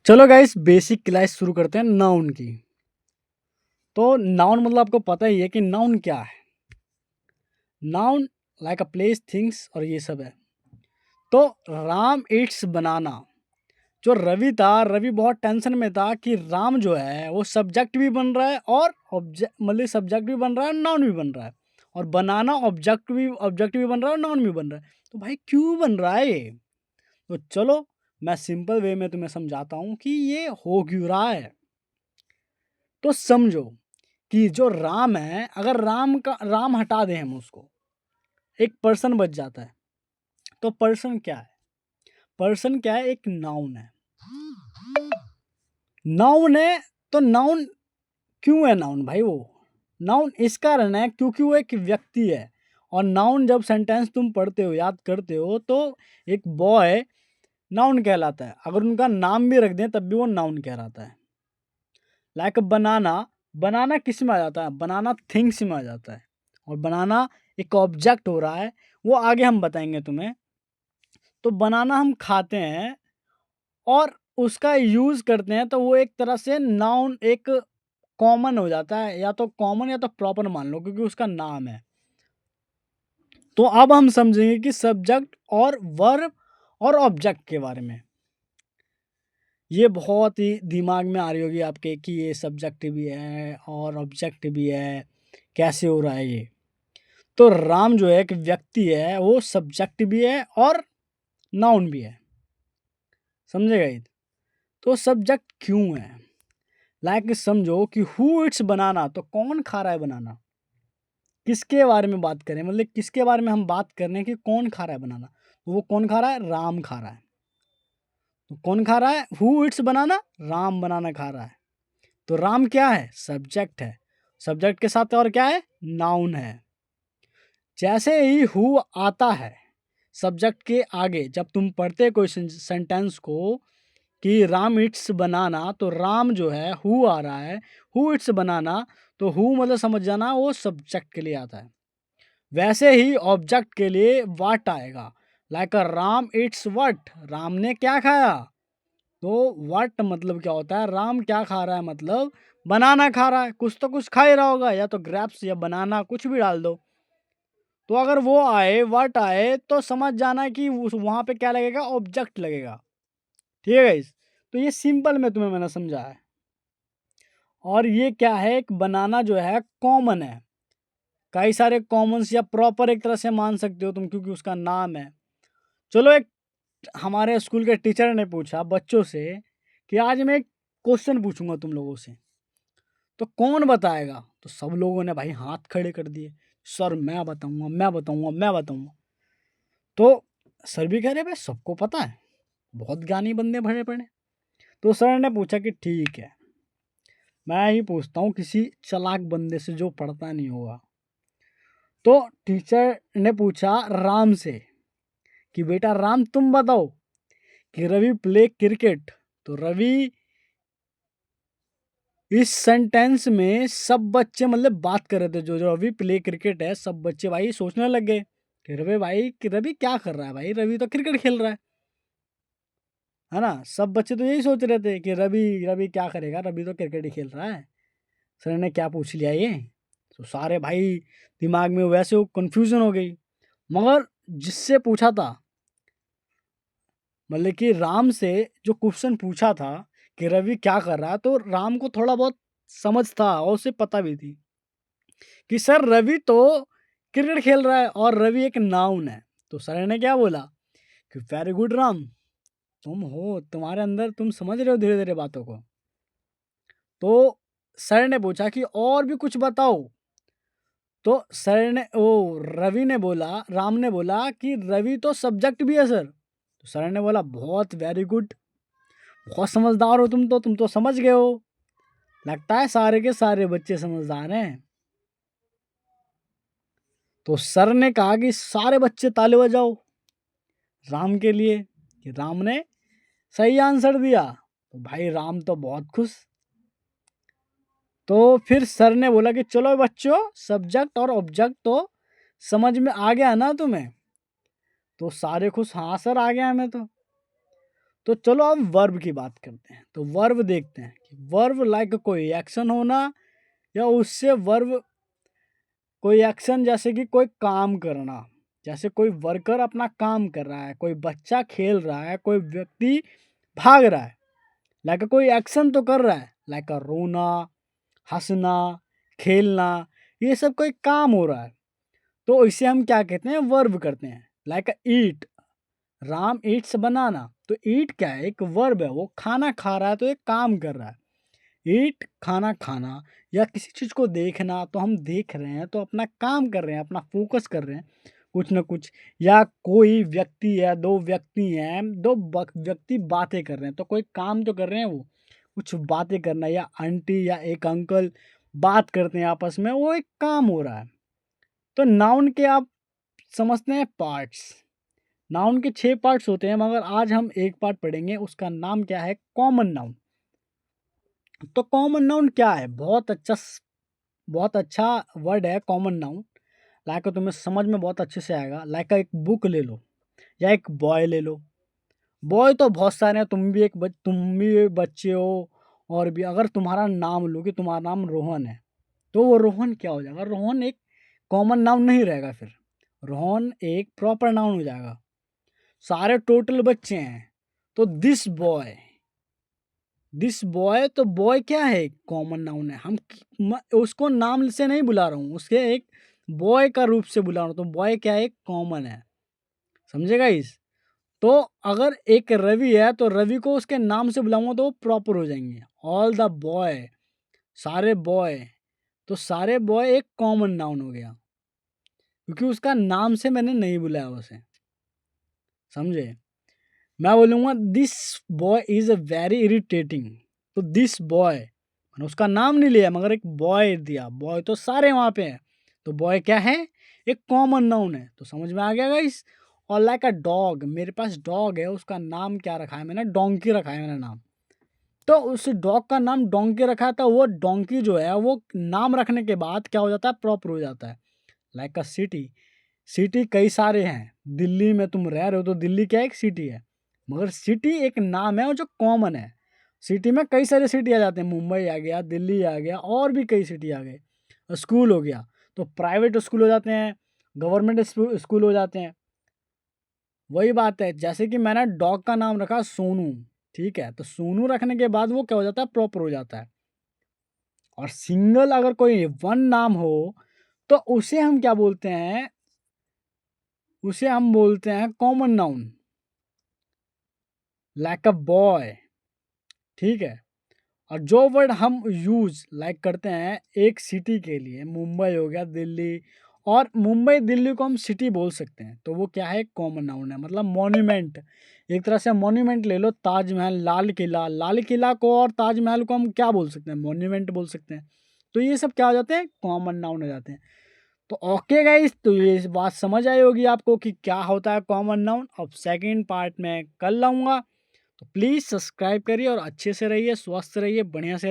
चलो guys basic class शुरू करते हैं नाउन की। तो नाउन मतलब आपको पता ही है कि नाउन क्या है। Noun like a place things और ये सब है। तो राम इट्स बनाना, जो रवि था, रवि बहुत टेंशन में था कि राम जो है वो सब्जेक्ट भी बन रहा है और ऑब्जेक्ट मतलब सब्जेक्ट भी बन रहा है, नाउन भी बन रहा है, और बनाना ऑब्जेक्ट भी बन रहा है और नाउन भी बन रहा है। तो भाई क्यों बन रहा है ये? तो चलो मैं सिंपल वे में तुम्हें समझाता हूँ कि ये हो क्यों रहा है। तो समझो कि जो राम है, अगर राम हटा दें हम उसको, एक पर्सन बच जाता है। तो पर्सन क्या है? पर्सन क्या है? एक नाउन है। नाउन है। तो नाउन क्यों है नाउन भाई? वो नाउन इस कारण है क्योंकि वो एक व्यक्ति है। और नाउन जब सेंटेंस तुम पढ़ते हो, याद करते हो, तो एक बॉय नाउन कहलाता है। अगर उनका नाम भी रख दें तब भी वो नाउन कहलाता है। लाइक बनाना, बनाना किस में आ जाता है? बनाना थिंग्स में आ जाता है। और बनाना एक ऑब्जेक्ट हो रहा है, वो आगे हम बताएंगे तुम्हें। तो बनाना हम खाते हैं और उसका यूज़ करते हैं, तो वो एक तरह से नाउन एक कॉमन हो जाता है, या तो कॉमन या तो प्रॉपर मान लो, क्योंकि उसका नाम है। तो अब हम समझेंगे कि सब्जेक्ट और वर्ब और ऑब्जेक्ट के बारे में। ये बहुत ही दिमाग में आ रही होगी आपके कि ये सब्जेक्ट भी है और ऑब्जेक्ट भी है, कैसे हो रहा है ये? तो राम जो है एक व्यक्ति है, वो सब्जेक्ट भी है और नाउन भी है। समझे गाइस? तो सब्जेक्ट क्यों है? लाइक समझो कि हु इट्स बनाना, तो कौन खा रहा है बनाना? किसके बारे में बात करें, मतलब किसके बारे में हम बात कर रहे हैं कि कौन खा रहा है बनाना? तो वो कौन खा रहा है? राम खा रहा है। तो कौन खा रहा है? हु इट्स बनाना, राम बनाना खा रहा है। तो राम क्या है? सब्जेक्ट है। सब्जेक्ट के साथ और क्या है? नाउन है। जैसे ही हु आता है सब्जेक्ट के आगे, जब तुम पढ़ते कोई सेंटेंस को कि राम इट्स बनाना, तो राम जो है हु आ रहा है, हु इट्स बनाना, तो हु मतलब समझ जाना वो सब्जेक्ट के लिए आता है। वैसे ही ऑब्जेक्ट के लिए व्हाट आएगा। Like Ram it's what, Ram ने क्या खाया? तो व्हाट मतलब क्या होता है? राम क्या खा रहा है, मतलब बनाना खा रहा है। कुछ तो कुछ खा ही रहा होगा, या तो ग्रेप्स या बनाना, कुछ भी डाल दो। तो अगर वो आए, व्हाट आए, तो समझ जाना कि वहाँ पे क्या लगेगा? ऑब्जेक्ट लगेगा। ठीक है गाइस? तो ये सिंपल में तुम्हें मैंने समझा है। और ये क्या है? एक बनाना जो है कॉमन है। कई सारे कॉमन्स या प्रॉपर एक तरह से मान सकते हो तुम, क्योंकि उसका नाम है। चलो, एक हमारे स्कूल के टीचर ने पूछा बच्चों से कि आज मैं एक क्वेश्चन पूछूंगा तुम लोगों से, तो कौन बताएगा? तो सब लोगों ने भाई हाथ खड़े कर दिए। सर मैं बताऊंगा, मैं बताऊंगा, मैं बताऊंगा। तो सर भी कह रहे भाई सबको पता है, बहुत ज्ञानी बंदे भरे पड़े। तो सर ने पूछा कि ठीक है, मैं ही पूछता हूँ किसी चालाक बंदे से जो पढ़ता नहीं होगा। तो टीचर ने पूछा राम से कि बेटा राम तुम बताओ कि रवि प्ले क्रिकेट। तो रवि इस सेंटेंस में सब बच्चे मतलब बात कर रहे थे, जो जो रवि प्ले क्रिकेट है, सब बच्चे भाई सोचने लग गए कि रवि भाई कि रवि क्या कर रहा है? भाई रवि तो क्रिकेट खेल रहा है ना? सब बच्चे तो यही सोच रहे थे कि रवि रवि क्या करेगा, रवि तो क्रिकेट ही खेल रहा है। सर ने क्या पूछ लिया ये? तो सारे भाई दिमाग में वैसे वो कन्फ्यूजन हो गई। मगर जिससे पूछा था, मतलब कि राम से जो क्वेश्चन पूछा था कि रवि क्या कर रहा है, तो राम को थोड़ा बहुत समझ था और उसे पता भी थी कि सर रवि तो क्रिकेट खेल रहा है और रवि एक नाउन है। तो सर ने क्या बोला कि वेरी गुड राम, तुम हो, तुम्हारे अंदर, तुम समझ रहे हो धीरे धीरे बातों को। तो सर ने पूछा कि और भी कुछ बताओ। तो सर ने ओ रवि ने बोला, राम ने बोला कि रवि तो सब्जेक्ट भी है सर। तो सर ने बोला बहुत वेरी गुड, बहुत समझदार हो तुम तो समझ गए हो। लगता है सारे के सारे बच्चे समझदार हैं। तो सर ने कहा कि सारे बच्चे ताली बजाओ राम के लिए कि राम ने सही आंसर दिया। तो भाई राम तो बहुत खुश। तो फिर सर ने बोला कि चलो बच्चों, सब्जेक्ट और ऑब्जेक्ट तो समझ में आ गया ना तुम्हें? तो सारे खुश, हाँ सर आ गया हमें तो। तो चलो अब वर्ब की बात करते हैं। तो वर्ब देखते हैं कि वर्ब लाइक कोई एक्शन होना या उससे वर्ब कोई एक्शन जैसे कि कोई काम करना। जैसे कोई वर्कर अपना काम कर रहा है, कोई बच्चा खेल रहा है, कोई व्यक्ति भाग रहा है। लाइक कोई एक्शन तो कर रहा है, लाइक रोना, हँसना, खेलना, ये सब कोई काम हो रहा है। तो इसे हम क्या कहते हैं? वर्ब करते हैं। लाइक ईट, राम ईट्स बनाना। तो ईट क्या है? एक वर्ब है, वो खाना खा रहा है तो एक काम कर रहा है। ईट खाना खाना या किसी चीज़ को देखना, तो हम देख रहे हैं तो अपना काम कर रहे हैं, अपना फोकस कर रहे हैं कुछ ना कुछ। या कोई व्यक्ति है, दो व्यक्ति हैं, व्यक्ति बातें कर रहे हैं, तो कोई काम तो कर रहे हैं वो, कुछ बातें करना। या आंटी या एक अंकल बात करते हैं आपस में, वो एक काम हो रहा है। तो नाउन के आप समझते हैं पार्ट्स। नाउन के 6 पार्ट्स होते हैं, मगर आज हम एक पार्ट पढ़ेंगे, उसका नाम क्या है? Common noun. तो कॉमन नाउन क्या है? बहुत अच्छा वर्ड है कॉमन नाउन। लाइक तुम्हें समझ में बहुत अच्छे से आएगा। लाइक एक बुक ले लो या एक बॉय ले लो। बॉय तो बहुत सारे हैं, तुम भी बच्चे हो। और भी अगर तुम्हारा नाम लो कि तुम्हारा नाम रोहन है, तो वो रोहन क्या हो जाएगा? रोहन एक कॉमन नाउन नहीं रहेगा फिर। रोहन एक प्रॉपर नाउन हो जाएगा। सारे टोटल बच्चे हैं, तो दिस बॉय, तो बॉय क्या है? कॉमन नाउन है। उसको नाम से नहीं बुला रहा हूँ, उसके एक बॉय का रूप से बुला रहा हूँ। तो बॉय क्या है? कॉमन है। समझेगा इस? तो अगर एक रवि है तो रवि को उसके नाम से बुलाऊंगा तो वो प्रॉपर हो जाएंगे। ऑल द बॉय, सारे बॉय। तो सारे बॉय एक कॉमन नाउन हो गया, क्योंकि उसका नाम से मैंने नहीं बुलाया उसे। समझे? मैं बोलूँगा this boy is a very irritating. तो दिस बॉय, मैंने उसका नाम नहीं लिया मगर एक बॉय दिया। बॉय तो सारे वहाँ पे हैं, तो बॉय क्या है? एक कॉमन नाउन है। तो समझ में आ गया गाइस? और लाइक अ डॉग, मेरे पास डॉग है, उसका नाम क्या रखा है मैंने? डोंकी रखा है मेरा नाम। तो उस डॉग का नाम डोंकी रखा है, तो वो डोंकी जो है वो नाम रखने के बाद क्या हो जाता है? प्रॉपर हो जाता है। लाइक अ सिटी, सिटी कई सारे हैं। दिल्ली में तुम रह रहे हो तो दिल्ली क्या एक सिटी है, मगर सिटी एक नाम है और जो कॉमन है। सिटी में कई सारे सिटी आ जाते हैं, मुंबई आ गया, दिल्ली आ गया, और भी कई सिटी आ गए। स्कूल हो गया, तो प्राइवेट स्कूल हो जाते हैं, गवर्नमेंट स्कूल हो जाते हैं। वही बात है, जैसे कि मैंने डॉग का नाम रखा सोनू, ठीक है? तो सोनू रखने के बाद वो क्या हो जाता है? प्रॉपर हो जाता है। और सिंगल अगर कोई वन नाम हो तो उसे हम क्या बोलते हैं? उसे हम बोलते हैं common noun. Like a boy, ठीक है? और जो वर्ड हम यूज लाइक करते हैं एक सिटी के लिए, मुंबई हो गया, दिल्ली, और मुंबई दिल्ली को हम सिटी बोल सकते हैं, तो वो क्या है? कॉमन नाउन है। मतलब मॉन्यूमेंट, एक तरह से मॉन्यूमेंट ले लो, ताजमहल, लाल किला, लाल किला को और ताजमहल को हम क्या बोल सकते हैं? मॉन्यूमेंट बोल सकते हैं। तो ये सब क्या हो जाते हैं? कॉमन नाउन हो जाते हैं। तो ओके गाइस, तो ये इस बात समझ आई होगी आपको कि क्या होता है कॉमन नाउन। अब सेकंड पार्ट में कल लाऊंगा। तो प्लीज़ सब्सक्राइब करिए और अच्छे से रहिए, स्वस्थ रहिए, बढ़िया से रहिए।